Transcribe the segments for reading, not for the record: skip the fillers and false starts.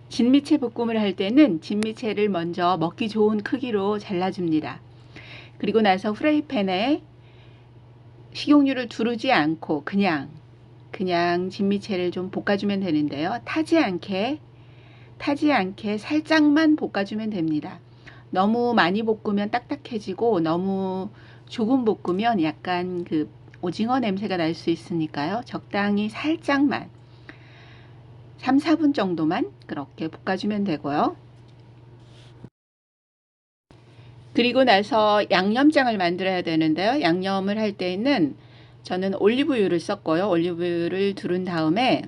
진미채 볶음을 할 때는 진미채를 먼저 먹기 좋은 크기로 잘라줍니다. 그리고 나서 프라이팬에 식용유를 두르지 않고 그냥 진미채를 좀 볶아주면 되는데요. 타지 않게 살짝만 볶아주면 됩니다. 너무 많이 볶으면 딱딱해지고 너무 조금 볶으면 약간 그 오징어 냄새가 날 수 있으니까요. 적당히 살짝만 3, 4분 정도만 그렇게 볶아주면 되고요. 그리고 나서 양념장을 만들어야 되는데요. 양념을 할 때는 저는 올리브유를 썼고요. 올리브유를 두른 다음에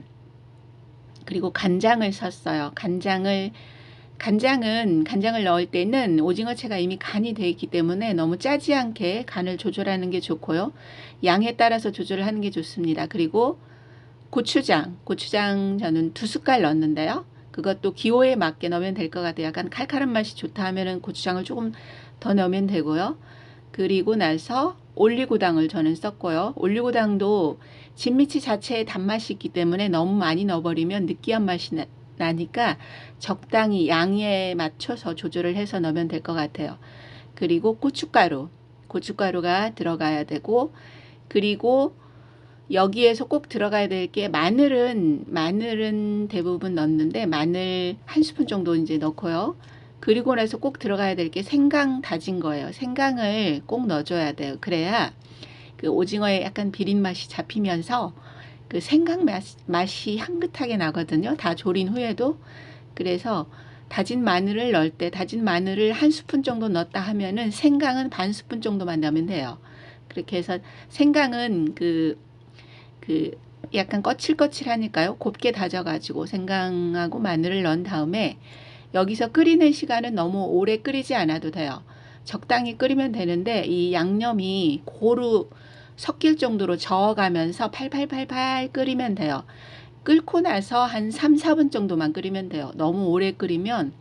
그리고 간장을 썼어요. 간장을 넣을 때는 오징어채가 이미 간이 되어 있기 때문에 너무 짜지 않게 간을 조절하는 게 좋고요. 양에 따라서 조절을 하는 게 좋습니다. 그리고 고추장 저는 2숟갈 넣었는데요. 그것도 기호에 맞게 넣으면 될 것 같아요. 약간 칼칼한 맛이 좋다 하면은 고추장을 조금 더 넣으면 되고요. 그리고 나서 올리고당을 저는 썼고요. 올리고당도 진미채 자체에 단맛이 있기 때문에 너무 많이 넣어버리면 느끼한 맛이 나니까 적당히 양에 맞춰서 조절을 해서 넣으면 될 것 같아요. 그리고 고춧가루가 들어가야 되고, 그리고 여기에서 꼭 들어가야 될 게 마늘은 대부분 넣는데 마늘 1스푼 정도 이제 넣고요. 그리고 나서 꼭 들어가야 될 게 생강 다진 거예요. 생강을 꼭 넣어줘야 돼요. 그래야 그 오징어에 약간 비린 맛이 잡히면서 그 생강 맛이 향긋하게 나거든요. 다 졸인 후에도. 그래서 다진 마늘을 넣을 때 다진 마늘을 1스푼 정도 넣었다 하면은 생강은 반 스푼 정도만 넣으면 돼요. 그렇게 해서 생강은 그 약간 거칠거칠하니까요. 곱게 다져가지고 생강하고 마늘을 넣은 다음에 여기서 끓이는 시간은 너무 오래 끓이지 않아도 돼요. 적당히 끓이면 되는데 이 양념이 고루 섞일 정도로 저어가면서 팔팔팔팔 끓이면 돼요. 끓고 나서 한 3, 4분 정도만 끓이면 돼요. 너무 오래 끓이면,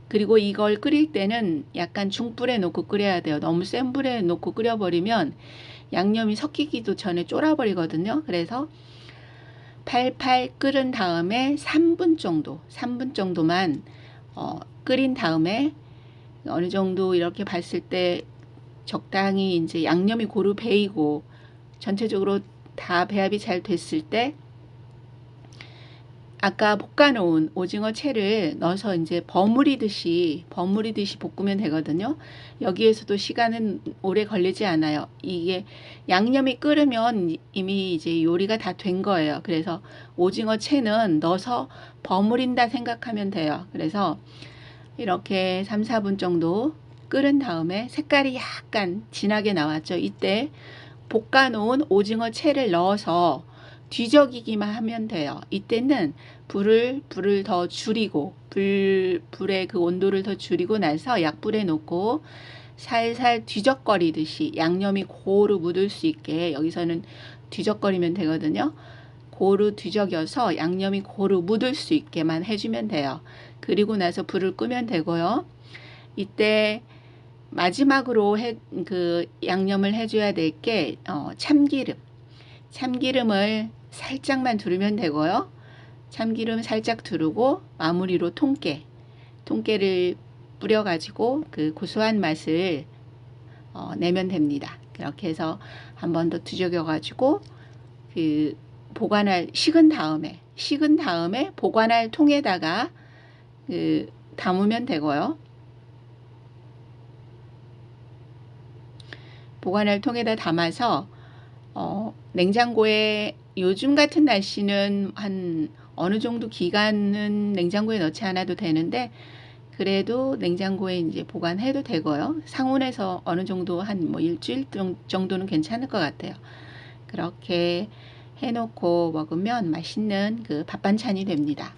그리고 이걸 끓일 때는 약간 중불에 놓고 끓여야 돼요. 너무 센 불에 놓고 끓여버리면 양념이 섞이기도 전에 쫄아버리거든요. 그래서 팔팔 끓은 다음에 3분 정도만 끓인 다음에 어느 정도 이렇게 봤을 때 적당히 이제 양념이 고루 배이고 전체적으로 다 배합이 잘 됐을 때 아까 볶아놓은 오징어 채를 넣어서 이제 버무리듯이 볶으면 되거든요. 여기에서도 시간은 오래 걸리지 않아요. 이게 양념이 끓으면 이미 이제 요리가 다 된 거예요. 그래서 오징어 채는 넣어서 버무린다 생각하면 돼요. 그래서 이렇게 3, 4분 정도 끓은 다음에 색깔이 약간 진하게 나왔죠. 이때 볶아놓은 오징어 채를 넣어서 뒤적이기만 하면 돼요. 이때는 불을 더 줄이고 불의 그 온도를 더 줄이고 나서 약불에 놓고 살살 뒤적거리듯이 양념이 고루 묻을 수 있게 여기서는 뒤적거리면 되거든요. 고루 뒤적여서 양념이 고루 묻을 수 있게만 해주면 돼요. 그리고 나서 불을 끄면 되고요. 이때 마지막으로 그 양념을 해줘야 될 게 참기름을 살짝만 두르면 되고요. 참기름 살짝 두르고 마무리로 통깨를 뿌려가지고 그 고소한 맛을 내면 됩니다. 그렇게 해서 한 번 더 뒤적여가지고 그 식은 다음에 보관할 통에다가 그 담으면 되고요. 보관할 통에다 담아서 냉장고에, 요즘 같은 날씨는 한 어느 정도 기간은 냉장고에 넣지 않아도 되는데 그래도 냉장고에 이제 보관해도 되고요. 상온에서 어느 정도 한 뭐 일주일 정도는 괜찮을 것 같아요. 그렇게 해놓고 먹으면 맛있는 그 밥 반찬이 됩니다.